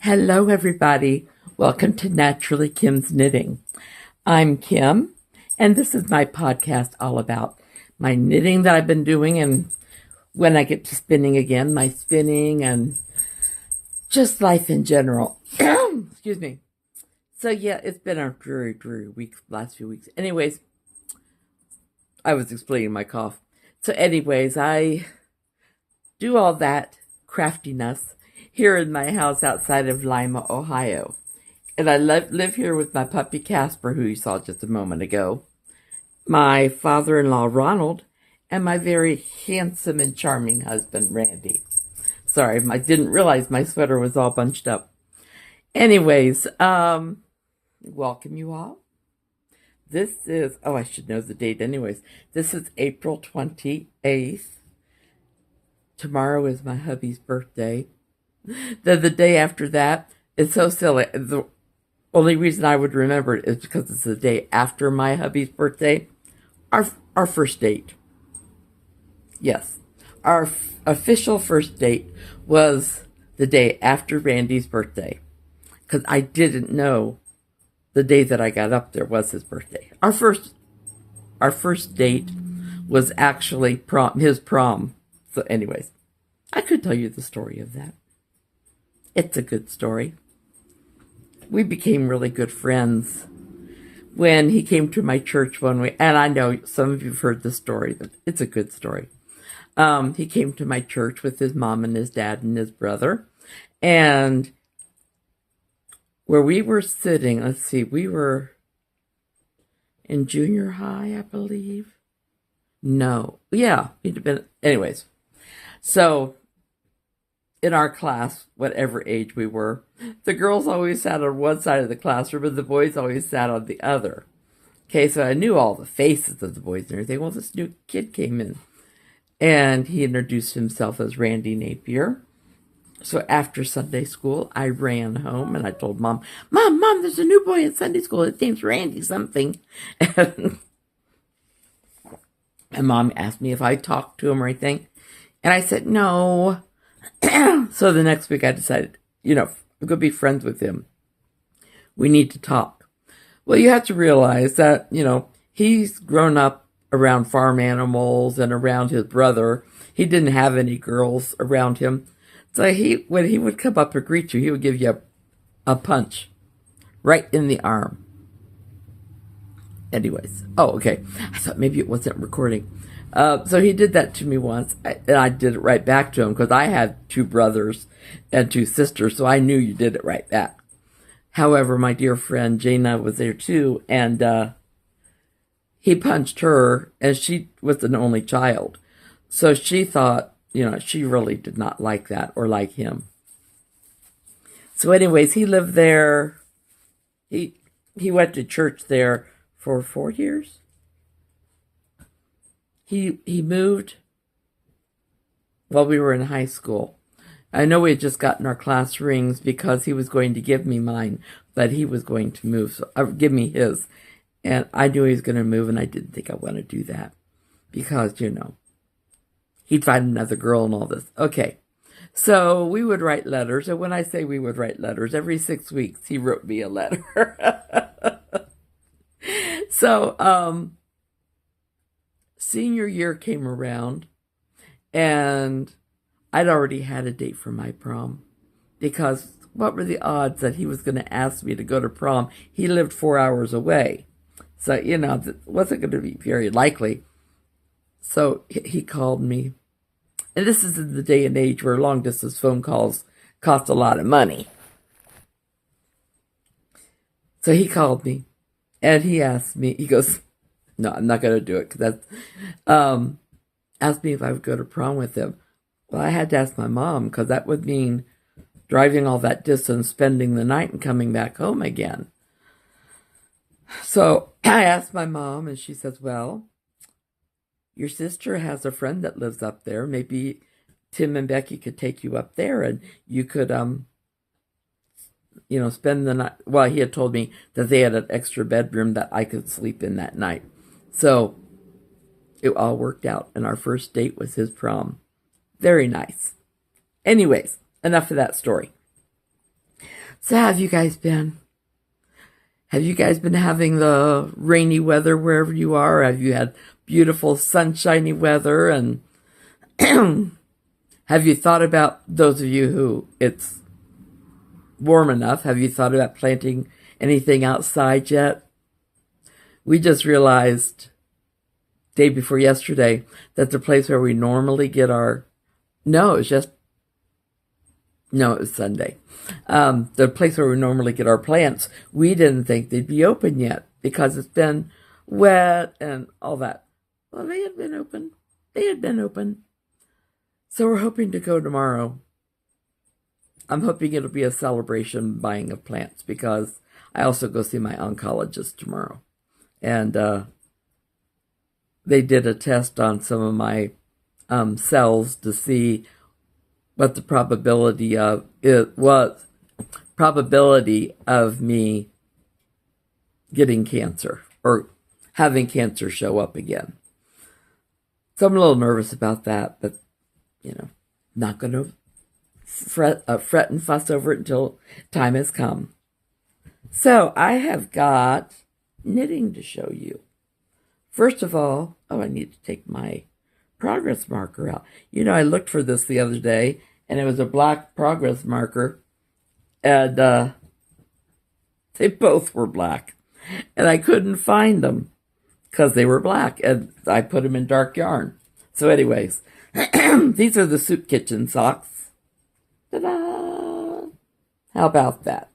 Hello, everybody. Welcome to Naturally Kim's Knitting. I'm Kim, and this is my podcast all about my knitting that I've been doing, and when I get to spinning again, my spinning and just life in general. Excuse me. So, yeah, it's been a dreary, dreary week, last few weeks. Anyways, I was explaining my cough. So, anyways, I do all that craftiness here in my house outside of Lima, Ohio. And I live here with my puppy Casper, who you saw just a moment ago, my father-in-law Ronald, and my very handsome and charming husband Randy. Sorry, I didn't realize my sweater was all bunched up. Anyways, welcome you all. This is, I should know the date anyways. This is April 28th. Tomorrow is my hubby's birthday. Then the day after that, it's so silly. The only reason I would remember it is because it's the day after my hubby's birthday. Our first date. Yes. Our official first date was the day after Randy's birthday. Because I didn't know the day that I got up there was his birthday. Our first date was actually his prom. So anyways, I could tell you the story of that. It's a good story. We became really good friends when he came to my church one week. And I know some of you have heard the story, but it's a good story. He came to my church with his mom and his dad and his brother. And where we were sitting, let's see, we were in junior high, I believe. No. Yeah, we'd have been, anyways. So in our class, whatever age we were, the girls always sat on one side of the classroom and the boys always sat on the other. Okay, so I knew all the faces of the boys and everything. Well, this new kid came in and he introduced himself as Randy Napier. So after Sunday school, I ran home and I told Mom, there's a new boy at Sunday school. His name's Randy something. And Mom asked me if I talked to him or anything. And I said, no. So the next week I decided, I'm going to be friends with him. We need to talk. Well, you have to realize that, he's grown up around farm animals and around his brother. He didn't have any girls around him. So when he would come up and greet you, he would give you a punch right in the arm. Anyways. Oh, okay. I thought maybe it wasn't recording. So he did that to me once, and I did it right back to him because I had 2 brothers and 2 sisters, so I knew you did it right back. However, my dear friend Jana was there too, and he punched her, and she was an only child. So she thought, she really did not like that or like him. So anyways, he lived there. He went to church there for 4 years. He moved while we were in high school. I know we had just gotten our class rings because he was going to give me mine, but he was going to move, so give me his. And I knew he was going to move, and I didn't think I want to do that because, he'd find another girl and all this. Okay, so we would write letters, and when I say we would write letters, every 6 weeks he wrote me a letter. So, senior year came around, and I'd already had a date for my prom because what were the odds that he was going to ask me to go to prom? He lived 4 hours away. So, it wasn't going to be very likely. So he called me. And this is in the day and age where long-distance phone calls cost a lot of money. So he called me, and he asked me, he goes, no, I'm not going to do it because that's, asked me if I would go to prom with him. Well, I had to ask my mom because that would mean driving all that distance, spending the night, and coming back home again. So I asked my mom, and she says, well, your sister has a friend that lives up there. Maybe Tim and Becky could take you up there, and you could, spend the night. Well, he had told me that they had an extra bedroom that I could sleep in that night. So it all worked out, and our first date was his prom. Very nice. Anyways, enough of that story. So how have you guys been? Have you guys been having the rainy weather wherever you are? Have you had beautiful sunshiny weather? And have you thought about, those of you who it's warm enough, have you thought about planting anything outside yet? We just realized day before yesterday that the place where we normally get our, no, it was Sunday. The place where we normally get our plants, we didn't think they'd be open yet because it's been wet and all that. Well, they had been open. So we're hoping to go tomorrow. I'm hoping it'll be a celebration buying of plants because I also go see my oncologist tomorrow. And they did a test on some of my cells to see what the probability of me getting cancer or having cancer show up again. So I'm a little nervous about that, but not going to fret and fuss over it until time has come. So I have got knitting to show you. First of all, I need to take my progress marker out. I looked for this the other day, and it was a black progress marker, and they both were black, and I couldn't find them because they were black, and I put them in dark yarn. So anyways, these are the Soup Kitchen socks. Ta-da! How about that?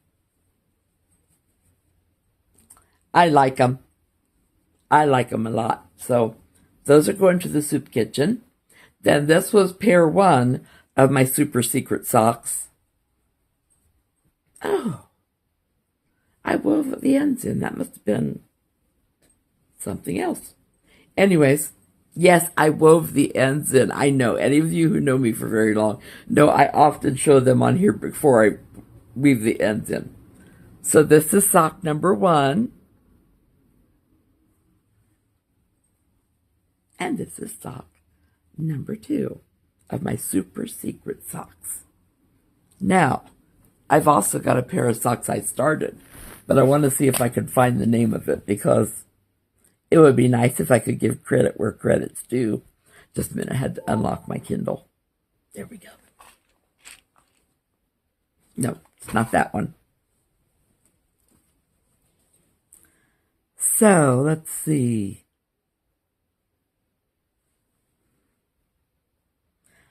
I like them. I like them a lot. So those are going to the Soup Kitchen. Then this was pair 1 of my super secret socks. Oh, I wove the ends in. That must have been something else. Anyways, yes, I wove the ends in. I know. Any of you who know me for very long know I often show them on here before I weave the ends in. So this is sock number 1. And this is sock number 2 of my super secret socks. Now, I've also got a pair of socks I started, but I want to see if I can find the name of it because it would be nice if I could give credit where credit's due. Just a minute, I had to unlock my Kindle. There we go. No, it's not that one. So, let's see.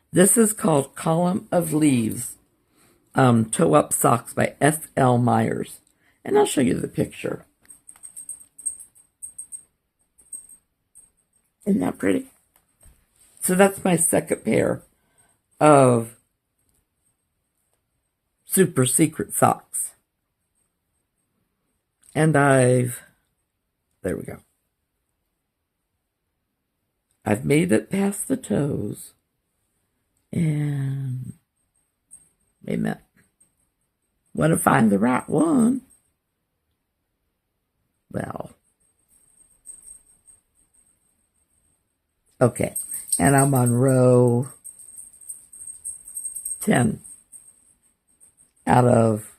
This is called Column of Leaves, Toe-Up Socks by S.L. Myers. And I'll show you the picture. Isn't that pretty? So that's my second pair of super secret socks. And there we go. I've made it past the toes. And wait a minute. Want to find the right one? Well, okay. And I'm on row 10 out of,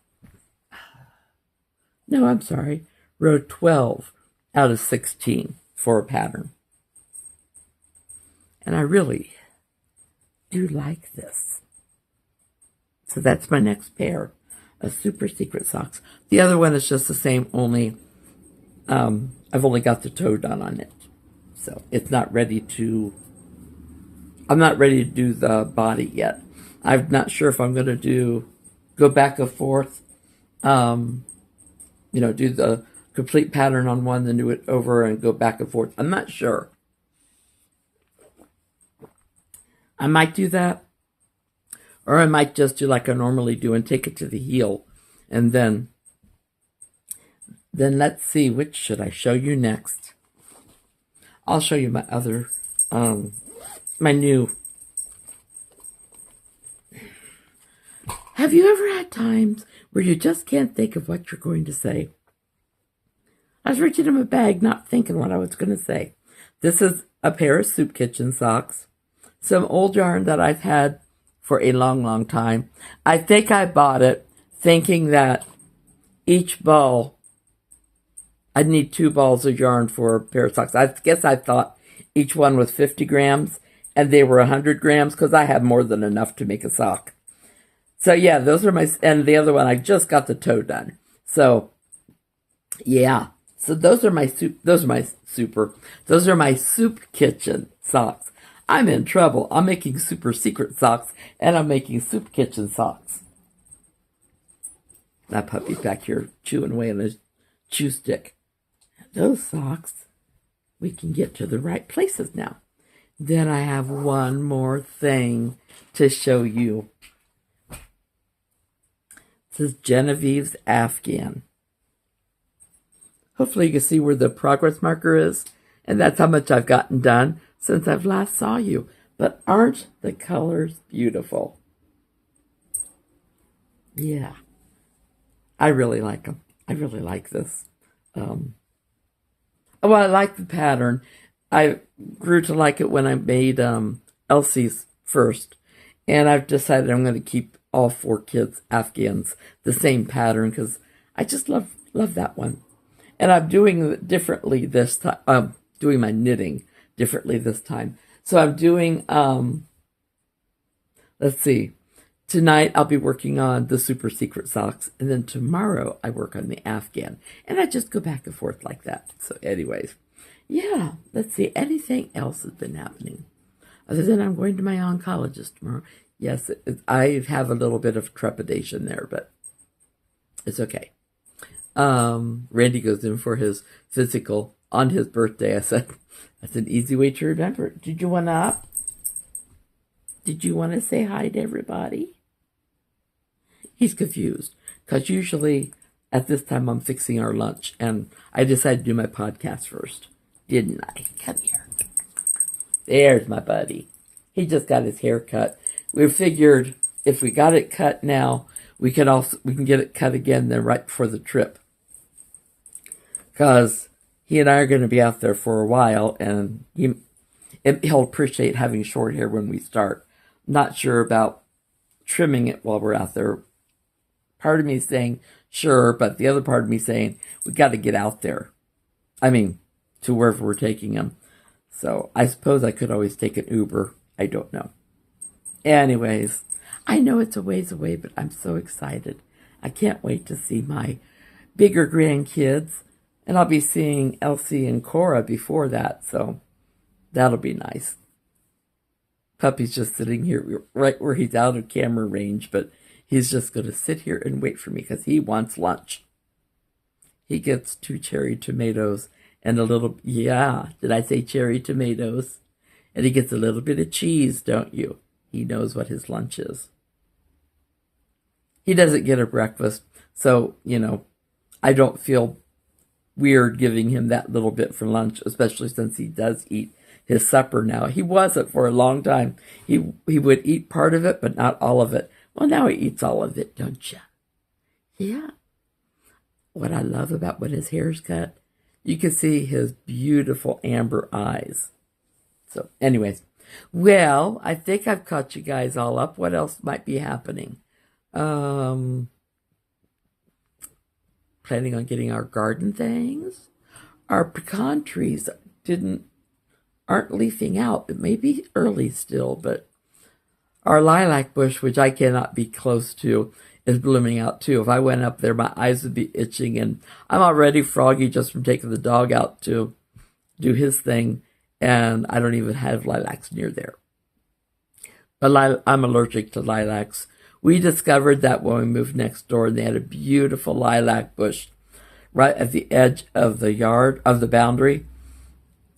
no, I'm sorry, row 12 out of 16 for a pattern. And I really do like this. So that's my next pair of super secret socks. The other one is just the same, only I've only got the toe done on it. So it's not ready to, I'm not ready to do the body yet. I'm not sure if I'm going to go back and forth, do the complete pattern on one, then do it over and go back and forth. I'm not sure. I might do that, or I might just do like I normally do and take it to the heel. And then let's see, which should I show you next? I'll show you my other, my new. Have you ever had times where you just can't think of what you're going to say? I was reaching in my bag, not thinking what I was going to say. This is a pair of Soup Kitchen socks. Some old yarn that I've had for a long, long time. I think I bought it thinking that each ball, I'd need 2 balls of yarn for a pair of socks. I guess I thought each one was 50 grams, and they were 100 grams because I have more than enough to make a sock. So yeah, those are my, and the other one, I just got the toe done. So yeah, so those are my soup kitchen socks. I'm in trouble. I'm making super secret socks, and I'm making soup kitchen socks. That puppy's back here chewing away on his chew stick. Those socks, we can get to the right places now. Then I have one more thing to show you. This is Genevieve's Afghan. Hopefully you can see where the progress marker is. And that's how much I've gotten done since I've last saw you. But aren't the colors beautiful? Yeah. I really like them. I really like this. Well, I like the pattern. I grew to like it when I made Elsie's first. And I've decided I'm going to keep all 4 kids' Afghans the same pattern because I just love that one. And I'm doing it differently this time. Doing my knitting differently this time. So I'm doing, let's see. Tonight I'll be working on the super secret socks. And then tomorrow I work on the Afghan. And I just go back and forth like that. So anyways, yeah, let's see. Anything else has been happening? Other than I'm going to my oncologist tomorrow. Yes, I have a little bit of trepidation there, but it's okay. Randy goes in for his physical on his birthday. I said, that's an easy way to remember. Did you want to say hi to everybody? He's confused because usually at this time I'm fixing our lunch, and I decided to do my podcast first, didn't I? Come here. There's my buddy. He just got his hair cut. We figured if we got it cut now, we can get it cut again then right before the trip. Because he and I are going to be out there for a while, and he'll appreciate having short hair when we start. Not sure about trimming it while we're out there. Part of me is saying, sure, but the other part of me saying, we got to get out there. I mean, to wherever we're taking him. So I suppose I could always take an Uber. I don't know. Anyways, I know it's a ways away, but I'm so excited. I can't wait to see my bigger grandkids. And I'll be seeing Elsie and Cora before that, so that'll be nice. Puppy's just sitting here right where he's out of camera range, but he's just going to sit here and wait for me because he wants lunch. He gets 2 cherry tomatoes and a little, yeah, did I say cherry tomatoes? And he gets a little bit of cheese, don't you? He knows what his lunch is. He doesn't get a breakfast, so, I don't feel weird giving him that little bit for lunch, especially since he does eat his supper now. He wasn't for a long time. He would eat part of it, but not all of it. Well, now he eats all of it, don't you? Yeah. What I love about when his hair's cut, you can see his beautiful amber eyes. So anyways, well, I think I've caught you guys all up. What else might be happening? Planning on getting our garden things. Our pecan trees aren't leafing out. It may be early still, but our lilac bush, which I cannot be close to, is blooming out too. If I went up there, my eyes would be itching, and I'm already froggy just from taking the dog out to do his thing, and I don't even have lilacs near there. But I'm allergic to lilacs. We discovered that when we moved next door, and they had a beautiful lilac bush right at the edge of the yard, of the boundary.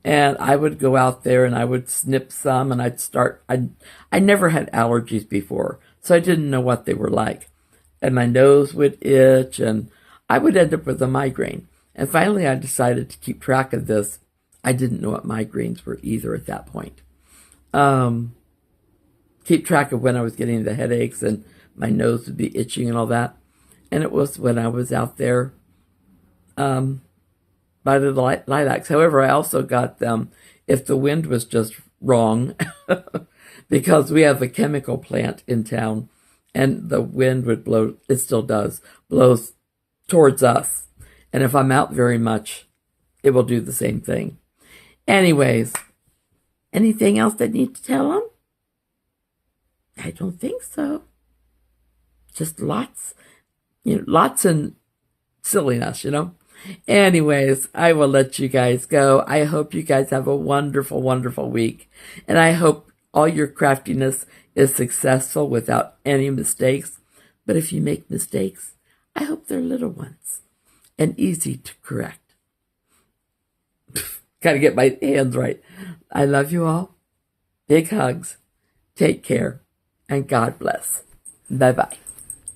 And I would go out there and I would snip some, and I never had allergies before, so I didn't know what they were like. And my nose would itch, and I would end up with a migraine. And finally I decided to keep track of this. I didn't know what migraines were either at that point. Keep track of when I was getting the headaches and my nose would be itching and all that. And it was when I was out there by the lilacs. However, I also got them if the wind was just wrong because we have a chemical plant in town and the wind would blow, it still does, blows towards us. And if I'm out very much, it will do the same thing. Anyways, anything else that I need to tell them? I don't think so. Just lots, lots and silliness, Anyways, I will let you guys go. I hope you guys have a wonderful, wonderful week. And I hope all your craftiness is successful without any mistakes. But if you make mistakes, I hope they're little ones and easy to correct. Got to get my hands right. I love you all. Big hugs. Take care. And God bless. Bye-bye.